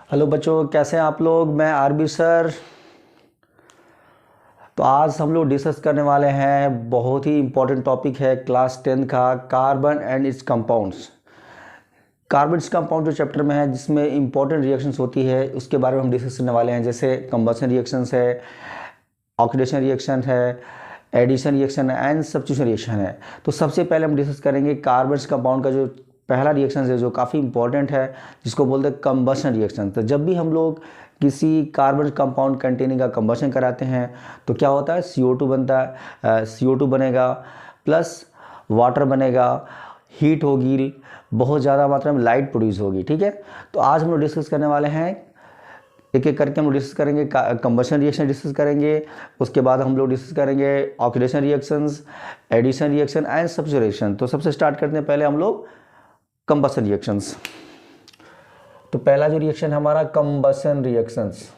Hello बच्चों, कैसे हैं आप लोग। मैं आरबी सर। तो आज हम लोग डिस्कस करने वाले हैं, बहुत ही इम्पोर्टेंट टॉपिक है क्लास 10 का, carbon and it's compounds. Carbon its compound जो चैप्टर में है, जिसमें इंपॉर्टेंट रिएक्शंस होती है, उसके बारे में हम डिस्कस करने वाले हैं। जैसे कंबशन रिएक्शंस है, ऑक्सीडेशन रिएक्शन है, एडिशन रिएक्शन है एंड सब्स्टिट्यूशन रिएक्शन है। तो सबसे पहले हम डिस्कस करेंगे कार्बन कंपाउंड का जो पहला रिएक्शन है, जो काफ़ी इंपॉर्टेंट है, जिसको बोलते हैं कंबशन रिएक्शन। तो जब भी हम लोग किसी कार्बन कंपाउंड कंटेनिंग का कंबशन कराते हैं तो क्या होता है, CO2 बनता है। CO2 बनेगा प्लस वाटर बनेगा, हीट होगी, बहुत ज़्यादा मात्रा में लाइट प्रोड्यूस होगी। ठीक है, तो आज हम लोग डिस्कस करने वाले हैं, एक एक करके हम लोग डिस्कस करेंगे। कंबशन रिएक्शन डिस्कस करेंगे, उसके बाद हम लोग डिस्कस करेंगे oxidation reactions, addition reaction and substitution reaction. तो सबसे स्टार्ट करते हैं पहले हम लोग कंबशन रिएक्शंस। तो पहला जो रिएक्शन है हमारा कंबशन रिएक्शंस।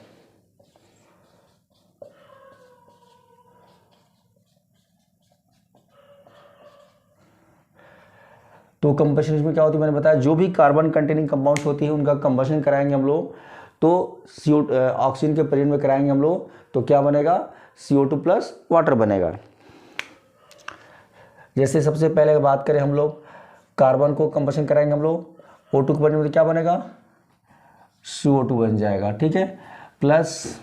तो कंबशन में क्या होती है, मैंने बताया, जो भी कार्बन कंटेनिंग कंपाउंड्स होती है उनका कंबशन कराएंगे हम लोग, तो ऑक्सीजन के प्रेजेंस में कराएंगे हम लोग, तो क्या बनेगा, CO2 प्लस वाटर बनेगा। जैसे सबसे पहले बात करें हम लोग, कार्बन को कंबशन कराएंगे हम लोग, O2 के प्रेजेंस में क्या बनेगा, CO2 बन जाएगा। ठीक है, प्लस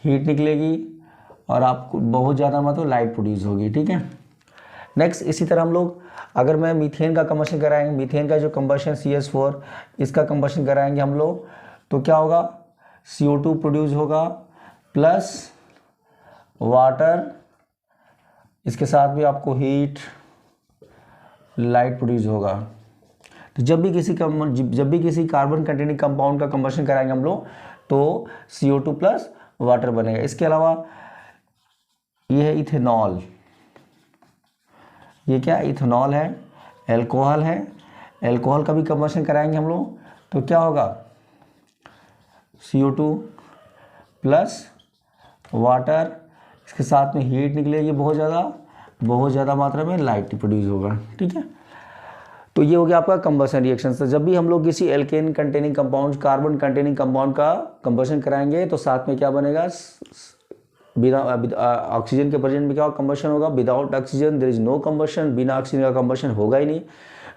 हीट निकलेगी और आपको बहुत ज़्यादा मतलब लाइट प्रोड्यूस होगी। ठीक है, नेक्स्ट इसी तरह हम लोग, अगर मैं मीथेन का कंबशन कराएंगे, मीथेन का जो कंबशन CH4, इसका कंबशन कराएंगे हम लोग, तो क्या होगा, CO2 प्रोड्यूस होगा प्लस वाटर, इसके साथ भी आपको हीट, लाइट प्रोड्यूस होगा। तो जब भी किसी कार्बन कंटेनिंग कंपाउंड का कंबशन कराएंगे हम लोग, तो CO2 प्लस वाटर बनेगा। इसके अलावा ये है इथेनॉल, ये क्या इथेनॉल है, एल्कोहल है। एल्कोहल का भी कंबशन कराएंगे हम लोग, तो क्या होगा, CO2 प्लस वाटर, इसके साथ में हीट निकलेगी बहुत ज़्यादा मात्रा में लाइट प्रोड्यूस होगा। ठीक है, तो ये हो गया आपका कंबशन रिएक्शन। तो जब भी हम लोग किसी alkane containing compound, carbon containing compound का कंबशन कराएंगे, तो साथ में क्या बनेगा, बिना ऑक्सीजन के प्रेजेंट में क्या कंबशन होगा, without oxygen there is no combustion, बिना ऑक्सीजन का कंबशन होगा ही नहीं।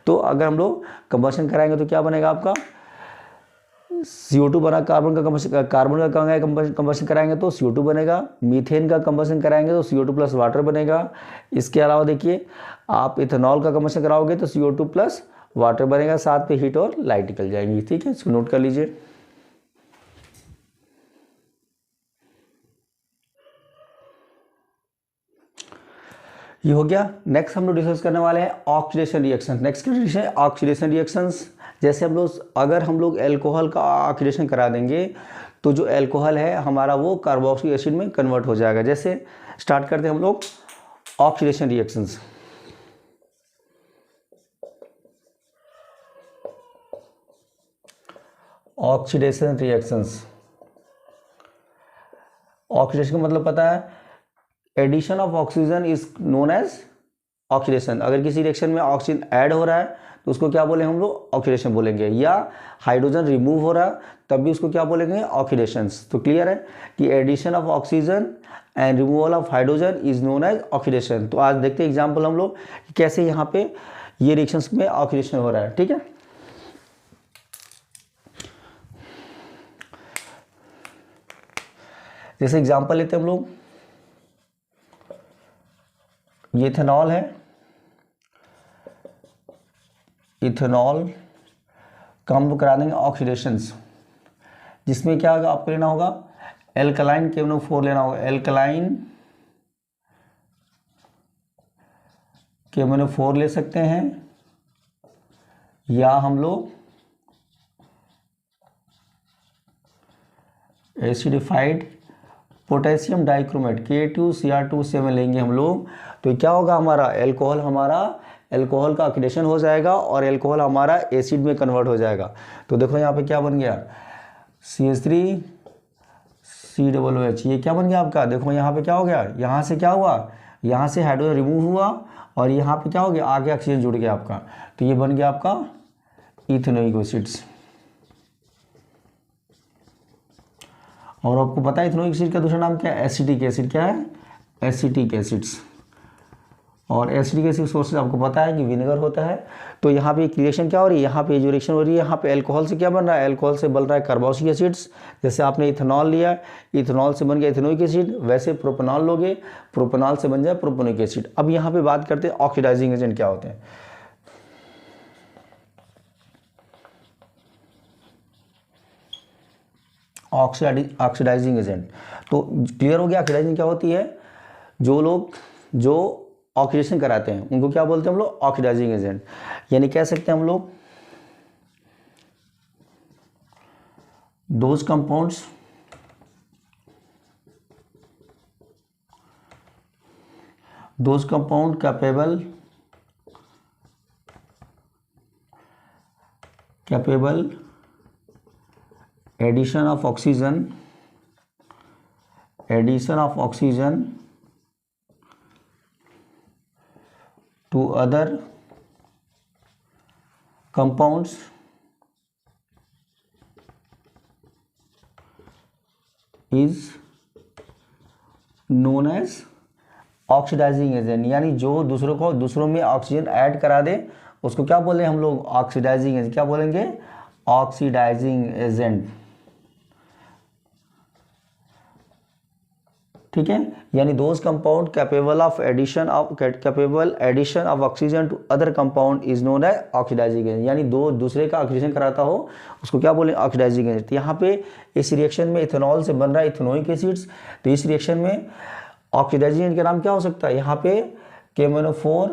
तो अगर हम लोग कंबशन कराएंगे तो क्या बनेगा आपका, CO2 बना, कार्बन का कंबशन कराएंगे तो CO2 बनेगा, मीथेन का कंबशन कराएंगे तो CO2 प्लस वाटर बनेगा। इसके अलावा देखिए, आप इथेनॉल का कंबशन कराओगे तो CO2 प्लस वाटर बनेगा, साथ पे हीट और लाइट निकल जाएंगी। ठीक है, इसको नोट कर लीजिए। ये हो गया। नेक्स्ट हम लोग डिस्कस करने वाले हैं ऑक्सीडेशन रिएक्शन। नेक्स्ट रिएक्शन है ऑक्सीडेशन रिएक्शंस। जैसे अगर हम लोग एल्कोहल का ऑक्सीडेशन करा देंगे, तो जो एल्कोहल है हमारा वो कार्बोक्सिलिक एसिड में कन्वर्ट हो जाएगा। जैसे स्टार्ट करते हैं हम लोग oxidation reactions. Oxidation reactions, oxidation का मतलब पता है, addition of oxygen is known as oxidation. अगर किसी रिएक्शन में ऑक्सीजन ऐड हो रहा है तो उसको क्या बोलेंगे हम लोग, ऑक्सीडेशन बोलेंगे। या हाइड्रोजन रिमूव हो रहा है तब भी उसको क्या बोलेंगे, ऑक्सीडेशंस। तो क्लियर है कि addition of oxygen and removal of hydrogen is known as oxidation. तो आज देखते हैं एग्जाम्पल हम लोग कि कैसे यहाँ पे ये रिएक्शंस में ऑक्सीडेशन हो रहा है। ठीक है, जैसे एग्जाम्पल लेते हैं हम लोग, ये इथेनॉल है, इथेनॉल का हम लोग करा देंगे ऑक्सीडेशंस, जिसमें क्या होगा, आपको लेना होगा एल्कलाइन KMnO4 लेना होगा। एल्कलाइन KMnO4 ले सकते हैं, या हम लोग एसिडिफाइड पोटेशियम डाइक्रोमेट K2Cr2 लेंगे हम लोग। तो क्या होगा, एल्कोहल का ऑक्सीडेशन हो जाएगा और एल्कोहल हमारा एसिड में कन्वर्ट हो जाएगा। तो देखो यहाँ पे क्या बन गया, CH3COOH, ये क्या बन गया आपका। देखो यहाँ पे क्या हो गया, यहाँ से क्या हुआ, यहाँ से हाइड्रोजन रिमूव हुआ और यहाँ पे क्या हो गया, आगे ऑक्सीजन जुड़ गया आपका। तो ये बन गया आपका इथेनोइक एसिड्स। और आपको पता है इथेनोइक एसिड का दूसरा नाम क्या है? Acetic acid. क्या है? Acetic acids. और एसिडिक एसिड सोर्सेज आपको पता है कि विनेगर होता है। तो यहाँ पे एक रिएक्शन क्या हो रही है, यहाँ पे जो रिएक्शन हो रही है, यहाँ पे अल्कोहल से क्या बन रहा है? अल्कोहल से बन रहा है कार्बोक्सिलिक एसिड्स। जैसे आपने इथेनॉल लिया, इथेनॉल से बन गया इथेनोइक एसिड, वैसे प्रोपेनॉल लोगे, प्रोपेनॉल से बन जाए प्रोपेनिक एसिड। अब यहाँ पे बात करते हैं ऑक्सीडाइजिंग एजेंट क्या होते हैं। ऑक्सीडाइजिंग एजेंट, तो क्लियर हो गया ऑक्सीडाइजिंग क्या होती है। जो लोग जो ऑक्सीडेशन कराते हैं उनको क्या बोलते हैं हम लोग? Oxidizing agent. यानी कह सकते हैं हम लोग those compounds capable addition of oxygen to other compounds is known as oxidizing agent. यानी जो दूसरों में ऑक्सीजन ऐड करा दे उसको क्या बोले हम लोग? Oxidizing agent. क्या बोलेंगे? Oxidizing agent. ठीक है, यानी those compound capable addition of oxygen to other compound is known as oxidizing agent. यानी दूसरे का ऑक्सीडेशन कराता हो उसको क्या बोले? Oxidizing agent. यहाँ पे इस रिएक्शन में इथेनॉल से बन रहा है इथेनोइक एसिड्स, तो इस रिएक्शन में ऑक्सीडाइजिंग एजेंट का नाम क्या हो सकता है? यहाँ पे KMnO4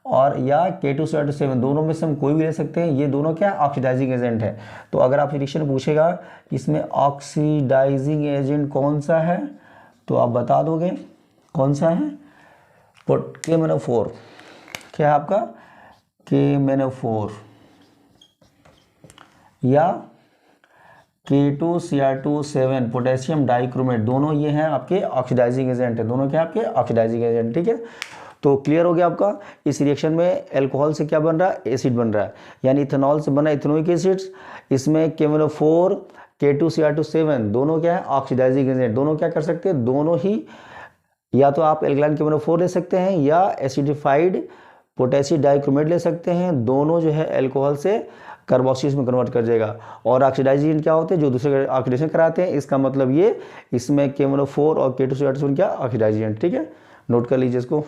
और या K2SiO7 दोनों में से हम कोई भी ले सकते हैं। ये दोनों क्या ऑक्सीडाइजिंग एजेंट है। तो अगर आप रिएक्शन पूछेगा इसमें ऑक्सीडाइजिंग एजेंट कौन सा है तो आप बता दोगे कौन सा है? KMnO4। क्या है आपका? KMnO4 या K2Cr2 पोटेशियम डाइक्रोमेट, दोनों ये हैं आपके ऑक्सीडाइजिंग एजेंट है। दोनों क्या आपके ऑक्सीडाइजिंग एजेंट। ठीक है, तो क्लियर हो गया आपका। इस रिएक्शन में अल्कोहल से क्या बन रहा है? एसिड बन रहा है। यानी इथेनॉल से बना इथेनोइक एसिड्स, इसमें KMnO4 K2Cr2 दोनों क्या है? Oxidizing agent. दोनों क्या कर सकते हैं? दोनों ही या तो आप एल्कलाइन KMnO4 ले सकते हैं या एसिडिफाइड पोटेशियम डाइक्रोमेट ले सकते हैं। दोनों जो है अल्कोहल से कार्बोक्सिल्स में कन्वर्ट कर देगा। और ऑक्सीडाइजिंग एजेंट क्या होते हैं? जो दूसरे ऑक्सीडेशन कराते हैं। इसका मतलब ये इसमें KMnO4 और K2Cr2 क्या ऑक्सीडाइजिंग एजेंट। ठीक है, नोट कर लीजिए इसको।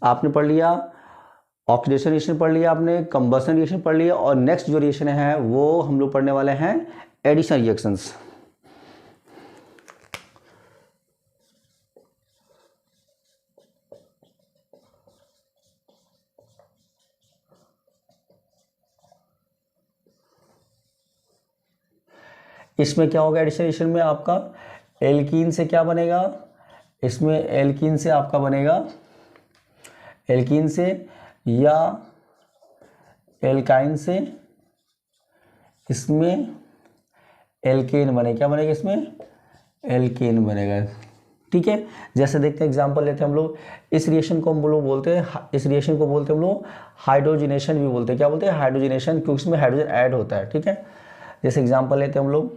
आपने पढ़ लिया ऑक्सीडेशन रिएक्शन, पढ़ लिया आपने कंबशन रिएक्शन पढ़ लिया, और नेक्स्ट जो रिएक्शन है वो हम लोग पढ़ने वाले हैं एडिशन रिएक्शंस। इसमें क्या होगा? एडिशन रिएक्शन में आपका एल्कीन से क्या बनेगा? इसमें एल्कीन से आपका बनेगा, एल्कीन से या एल्काइन से इसमें एल्केन बने। क्या बनेगा? इसमें एल्केन बनेगा। ठीक है, जैसे देखते हैं एग्जांपल लेते हैं हम लोग। इस रिएक्शन को हम लोग बोलते हैं, इस रिएक्शन को बोलते हैं हम लोग हाइड्रोजनेशन भी बोलते हैं। क्या बोलते हैं? हाइड्रोजनेशन, क्योंकि इसमें हाइड्रोजन ऐड होता है। ठीक है, जैसे एग्जांपल लेते हैं हम लोग।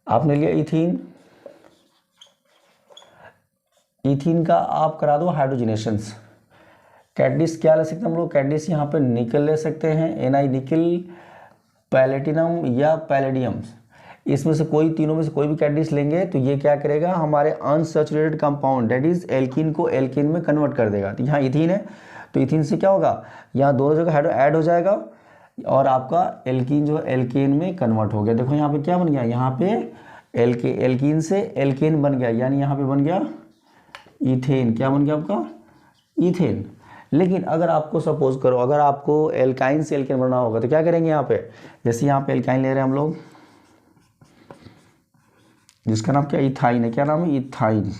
आपने लिया इथीन, इथीन का आप करा दो हाइड्रोजनेशंस। कैटलिस्ट क्या ले सकते हैं हम लोग? कैटलिस्ट यहाँ पे निकल ले सकते हैं, Na निकल, पैलेटिनम या पैलेडियम। इसमें से कोई, तीनों में से कोई भी कैटलिस्ट लेंगे तो ये क्या करेगा? हमारे unsaturated compound that is alkene को एल्केन में कन्वर्ट कर देगा। तो यहाँ इथीन है तो इथीन से क्या होगा? यहाँ दोनों जगह हाइड्रो ऐड हो जाएगा और आपका एल्कीन जो एल्केन में कन्वर्ट हो गया। देखो यहाँ पे क्या बन गया? यहाँ पे एल्कीन से एल्केन बन गया, यानी यहाँ पे बन गया इथेन। क्या बन गया आपका? इथेन। लेकिन अगर आपको सपोज करो, अगर आपको एल्काइन से एल्केन बनना होगा तो क्या करेंगे? यहाँ पे जैसे यहाँ पे एल्काइन ले रहे हैं हम लोग, जिसका नाम क्या? इथाइन है। क्या नाम है? इथाइन।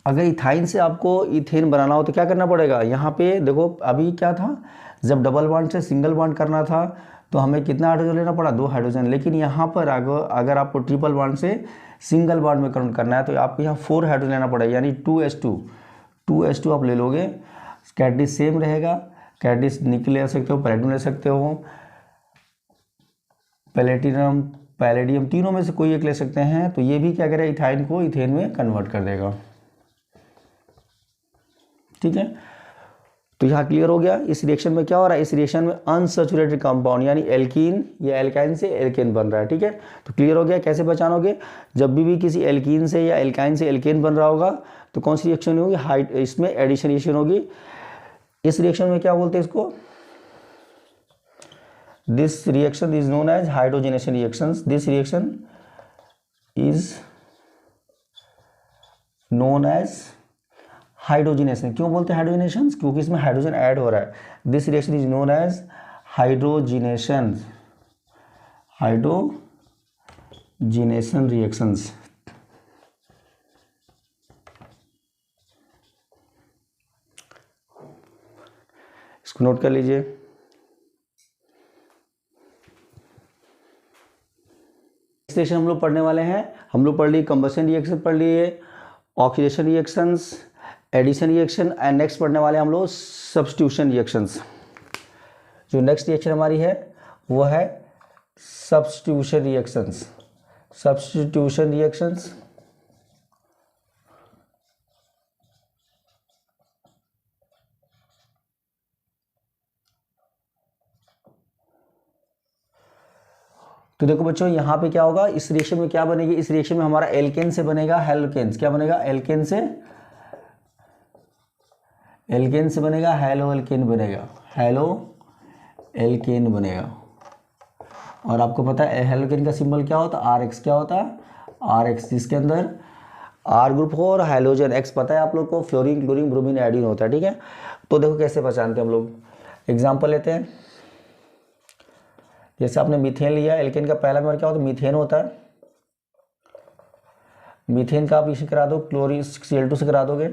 अगर इथाइन से आपको इथेन बनाना हो तो क्या करना पड़ेगा? यहाँ पे देखो अभी क्या था, जब डबल बॉन्ड से सिंगल बॉन्ड करना था तो हमें कितना हाइड्रोजन लेना पड़ा? 2 हाइड्रोजन। लेकिन यहाँ पर अगर आपको ट्रिपल बॉन्ड से सिंगल बॉन्ड में कन्वर्ट करना है तो आपको यहाँ 4 हाइड्रोजन लेना पड़ेगा, यानी 2s2 2H2 आप ले लोगे, कैटलिस्ट सेम रहेगा, कैटलिस्ट निकल ले सकते हो, पैलेडियम ले सकते हो, पैलेटिनम, पैलेडियम, तीनों में से कोई एक ले सकते हैं। तो ये भी क्या करेगा, इथाइन को इथेन में कन्वर्ट कर देगा। ठीक है, तो यहाँ क्लियर हो गया। इस रिएक्शन में क्या हो रहा है, इस रिएक्शन में अनसैचुरेटेड कंपाउंड यानी एल्कीन या एल्काइन से एल्केन बन रहा है। ठीक है, तो क्लियर हो गया कैसे पहचानोगे। जब भी किसी एल्कीन से या एल्काइन से एल्केन बन रहा होगा तो कौन सी रिएक्शन होगी, इसमें एडिशन रिएक्शन होगी। इस रिएक्शन में क्या बोलते हैं इसको, this reaction is known as hydrogenation reaction. This reaction is known as hydrogenation. क्यों बोलते हैं हाइड्रोजनेशन, क्योंकि इसमें हाइड्रोजन ऐड हो रहा है। This reaction is known as hydrogenation, hydrogenation reactions. इसको नोट कर लीजिए। रिएक्शन हम लोग पढ़ने वाले हैं, हम लोग पढ़ लिए कंबशन रिएक्शन, पढ़ लिए oxidation reactions, addition reaction, and next पढ़ने वाले हम लोग सब्स्टिट्यूशन रिएक्शंस। जो नेक्स्ट रिएक्शन हमारी है वो है सब्स्टिट्यूशन रिएक्शंस। सब्स्टिट्यूशन रिएक्शंस तो देखो बच्चों यहाँ पे क्या होगा, इस रिएक्शन में क्या बनेगी, इस रिएक्शन में हमारा एल्केन से बनेगा हेलोकेन्स। क्या बनेगा, एल्केन से बनेगा हेलो एल्केन बनेगा, हेलो एल्केन बनेगा। और आपको पता है हेलोकेन का सिंबल क्या होता है, RX। क्या होता है, RX, जिसके अंदर R ग्रुप हो और हाइड्रोजन X पता है आप लोग को, फ्लोरीन, क्लोरीन, ब्रोमीन, आयोडीन होता है। ठीक है, तो देखो कैसे पहचानते हैं हम लोग। एग्जाम्पल लेते हैं, जैसे आपने मीथेन लिया, एल्केन का पहला मेंबर क्या होता है, मीथेन होता है। मीथेन का आप इसे करा दो, क्लोरीन Cl2 से करा दोगे।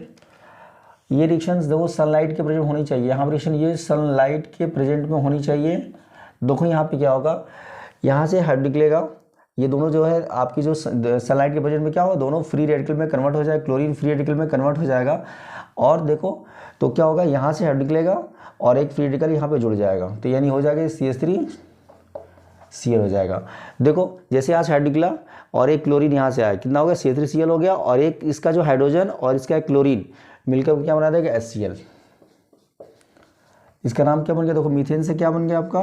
ये रिएक्शंस देखो सनलाइट के प्रेजेंट होनी चाहिए, यहाँ पर रिएक्शन ये सनलाइट के प्रेजेंट में होनी चाहिए। देखो यहाँ पे क्या होगा, यहाँ से हाइड्रोजन निकलेगा, ये दोनों जो है आपकी जो सनलाइट के प्रेजेंट में क्या होगा, दोनों फ्री रेडिकल में कन्वर्ट हो जाएगा, क्लोरीन फ्री रेडिकल में कन्वर्ट हो जाएगा। और देखो तो क्या होगा, यहाँ से हाइड्रोजन निकलेगा और एक फ्री रेडिकल यहाँ पे जुड़ जाएगा, तो यानी हो जाएगा CH3Cl हो जाएगा। देखो जैसे यहाँ से हाइड्रोजन निकला और एक क्लोरीन यहाँ से आया, कितना हो गया, CH3Cl हो गया, और एक इसका जो हाइड्रोजन और इसका क्लोरीन मिलकर क्या बना देगा, HCl। इसका नाम क्या बन गया, देखो मीथेन से क्या बन गया आपका,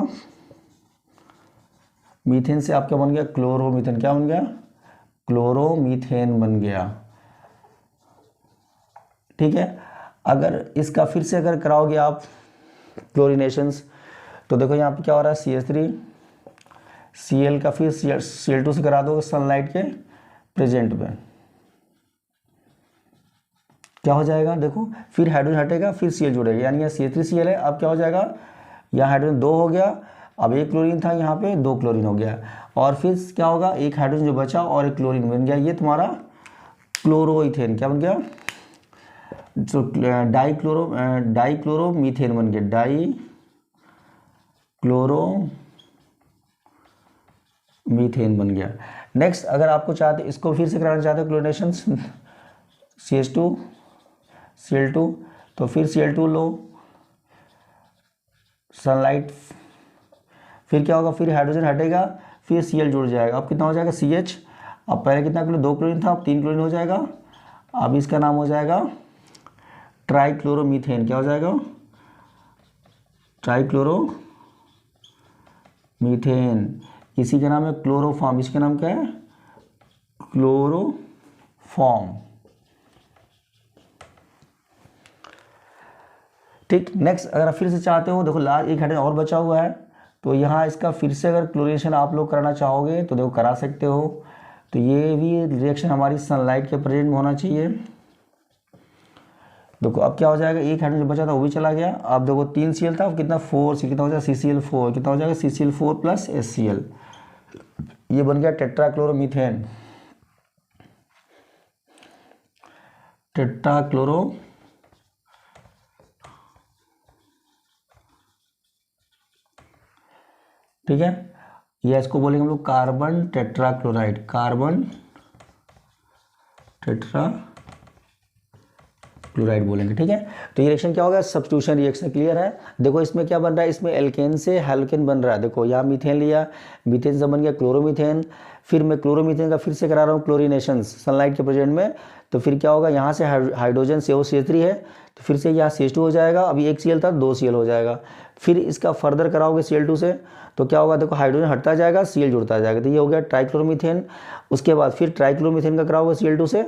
मीथेन से आपका बन गया क्लोरोमीथेन। क्या बन गया, क्लोरोमीथेन बन गया। ठीक है, अगर इसका फिर से अगर कराओगे आप क्लोरीनेशंस, तो देखो यहाँ पे क्या हो रहा है, CH3Cl का फिर Cl2 से करा दोगे सनलाइट के प्रेजेंट में, क्या हो जाएगा, देखो फिर हाइड्रोजन हटेगा, फिर Cl जुड़ेगा, यानी यह CH3Cl है। अब क्या हो जाएगा, यहाँ हाइड्रोजन 2 हो गया, अब एक क्लोरीन था, यहाँ पे 2 क्लोरीन हो गया, और फिर क्या होगा, एक हाइड्रोजन जो बचा और एक क्लोरीन बन गया, ये तुम्हारा क्लोरोइथेन क्या बन गया, जो डाइक्लोरोमीथेन बन गया, डाइक्लोरोमीथेन बन गया। नेक्स्ट अगर आपको चाहते इसको फिर से कराना चाहते हो क्लोरीनेशन, CH2 Cl2, तो फिर Cl2 लो, सनलाइट, फिर क्या होगा, फिर हाइड्रोजन हटेगा, फिर Cl जुड़ जाएगा। अब कितना हो जाएगा, CH, अब पहले कितना क्लोरीन, 2 क्लोरीन था, अब 3 क्लोरीन हो जाएगा। अब इसका नाम हो जाएगा ट्राइक्लोरोमीथेन। क्या हो जाएगा, ट्राइक्लोरोमीथेन। इसी का नाम है क्लोरोफॉर्म, इसका नाम क्या है, क्लोरोफॉर्म। ठीक, नेक्स्ट अगर आप फिर से चाहते हो, देखो लास्ट एक हाइड्रोजन और बचा हुआ है, तो यहाँ इसका फिर से अगर क्लोरीनेशन आप लोग कराना चाहोगे तो देखो करा सकते हो। तो ये भी रिएक्शन हमारी सनलाइट के प्रेजेंट में होना चाहिए। देखो अब क्या हो जाएगा, एक हाइड्रोजन बचा था वो भी चला गया, अब देखो 3 Cl था, अब कितना 4 Cl, कितना हो जाएगा CCl4, कितना हो जाएगा CCl4 प्लस HCl, ये बन गया टेट्राक्लोरोमीथेन, टेट्राक्लोरो ठीक है, या इसको बोलेंगे हम लोग carbon tetrachloride, carbon tetrachloride. Chloride बोलेंगे, ठीक है। तो ये रिएक्शन क्या होगा, सब्स्टिट्यूशन रिएक्शन, क्लियर है। देखो इसमें क्या बन रहा है, इसमें एल्केन से हैलोकेन बन रहा है। देखो यहाँ मीथेन लिया, मीथेन से बन गया क्लोरोमीथेन, फिर मैं क्लोरोमीथेन का फिर से करा रहा हूँ क्लोरीनेशन सनलाइट के प्रेजेंट में। तो फिर क्या होगा, यहाँ से हाइड्रोजन CH3 है, तो फिर से यहाँ CH2 हो जाएगा। अभी एक Cl था, 2 Cl हो जाएगा। फिर इसका फर्दर कराओगे Cl2 से, तो क्या होगा, देखो हाइड्रोजन हटता जाएगा, Cl जुड़ता जाएगा, तो ये हो गया ट्राइक्लोरोमीथेन। उसके बाद फिर ट्राइक्लोरोमीथेन का कराओगे Cl2 से,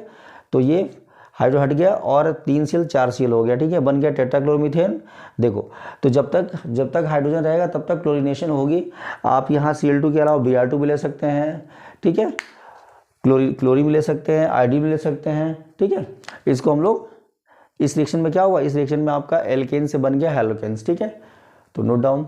तो ये हाइड्रो हट गया और 3 Cl 4 Cl हो गया, ठीक है, बन गया टेट्राक्लोरोमीथेन। देखो तो जब तक हाइड्रोजन रहेगा तब तक क्लोरीनेशन होगी। आप यहाँ Cl2 के अलावा Br2 भी ले सकते हैं, ठीक है, क्लोरीन भी ले सकते हैं, आयोडीन भी ले सकते हैं, ठीक है। इसको हम लोग इस रिएक्शन में क्या हुआ, इस रिएक्शन में आपका एल्केन से बन गया हैलोकेन्स, ठीक है। तो नोट डाउन।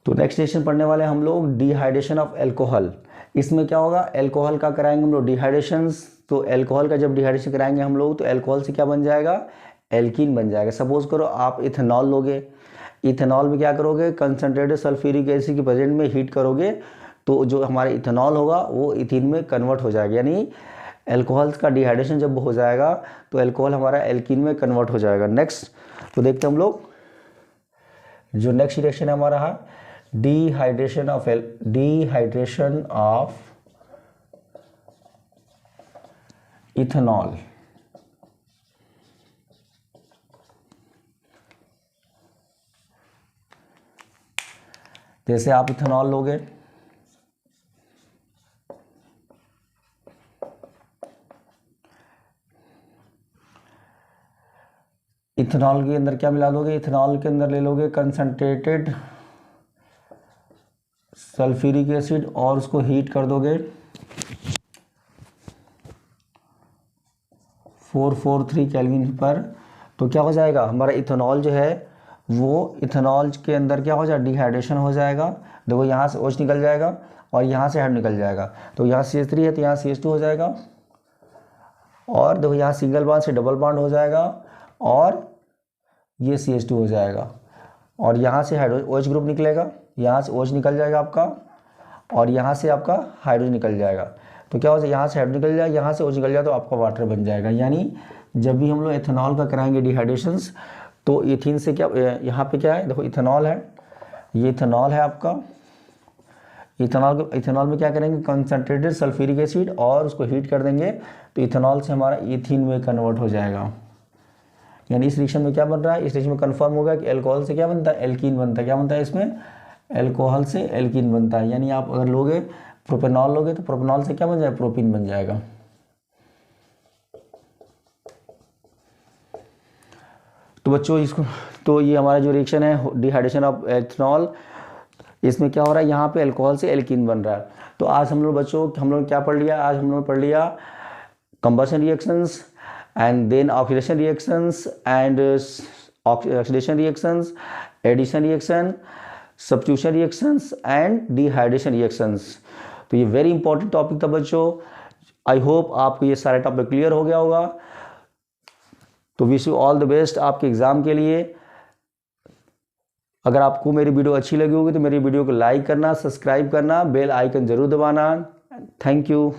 तो नेक्स्ट रिएक्शन पढ़ने वाले हम लोग डिहाइड्रेशन ऑफ एल्कोहल। इसमें क्या होगा, एल्कोहल का कराएंगे हम लोग डिहाइड्रेशन। तो एल्कोहल का जब डिहाइड्रेशन कराएंगे हम लोग, तो एल्कोहल से क्या बन जाएगा, एल्कीन बन जाएगा। सपोज करो आप इथेनॉल लोगे, इथेनॉल में क्या करोगे, कंसनट्रेटेड सल्फ्यूरिक एसिड के प्रेजेंट में हीट करोगे, तो जो हमारा इथेनॉल होगा वो इथीन में कन्वर्ट हो जाएगा। यानी एल्कोहल का डिहाइड्रेशन जब हो जाएगा तो एल्कोहल हमारा एल्कीन में कन्वर्ट हो जाएगा। नेक्स्ट तो देखते हैं हम लोग, जो नेक्स्ट रिएक्शन है हमारा है डिहाइड्रेशन ऑफ इथेनॉल। जैसे आप इथेनॉल लोगे, इथेनॉल के अंदर क्या मिला दोगे, इथेनॉल के अंदर ले लोगे कंसंट्रेटेड सल्फ्यूरिक एसिड और उसको हीट कर दोगे 443 केल्विन पर, तो क्या हो जाएगा, हमारा इथेनॉल जो है वो इथेनॉल के अंदर क्या हो जाएगा, डिहाइड्रेशन हो जाएगा। देखो यहाँ से OH निकल जाएगा और यहाँ से हाइड निकल जाएगा, तो यहाँ CH3 है तो यहाँ CH2 हो जाएगा, और देखो यहाँ सिंगल बॉन्ड से डबल बॉन्ड हो जाएगा और ये CH2 हो जाएगा, और यहाँ से OH ग्रुप निकलेगा, यहाँ से OH निकल जाएगा आपका, और यहाँ से आपका हाइड्रोजन निकल जाएगा। तो क्या हो जाएगा, यहाँ से हाइड्रोजन निकल जाएगा, यहाँ से OH निकल जाए तो आपका वाटर बन जाएगा। यानी जब भी हम लोग एथेनॉल का कराएंगे डिहाइड्रेशंस, तो इथिन से क्या, यहाँ पे क्या है, देखो इथेनॉल है, ये इथेनॉल है आपका। इथेनॉल में क्या करेंगे, कंसंट्रेटेड सल्फ्यूरिक एसिड और उसको हीट कर देंगे, तो इथेनॉल से हमारा इथिन में कन्वर्ट हो जाएगा। यानी इस रिएक्शन में क्या बन रहा है, इस रिएक्शन में कंफर्म होगा कि एल्कोहल से क्या बनता है, एल्कीन बनता है। क्या बनता है इसमें, एल्कोहल से एल्कीन बनता है। यानी आप अगर लोगे प्रोपेनॉल लोगे तो प्रोपेनॉल से क्या बन जाएगा, प्रोपीन बन जाएगा। तो बच्चों इसको, तो ये हमारा जो रिएक्शन है डिहाइड्रेशन ऑफ एथेनॉल, इसमें क्या हो रहा है, यहाँ पे अल्कोहल से एल्कीन बन रहा है। तो आज हम लोग बच्चों, हम लोग क्या पढ़ लिया, आज हम लोग पढ़ लिया combustion reactions and then oxidation reactions and oxidation reactions, addition reaction, substitution reactions and dehydration reactions। तो ये वेरी इंपॉर्टेंट टॉपिक था बच्चों। आई होप आपको ये सारे टॉपिक क्लियर हो गया होगा। तो wish you all the best आपके एग्ज़ाम के लिए। अगर आपको मेरी वीडियो अच्छी लगी होगी तो मेरी वीडियो को लाइक करना, सब्सक्राइब करना, बेल आइकन ज़रूर दबाना। Thank you.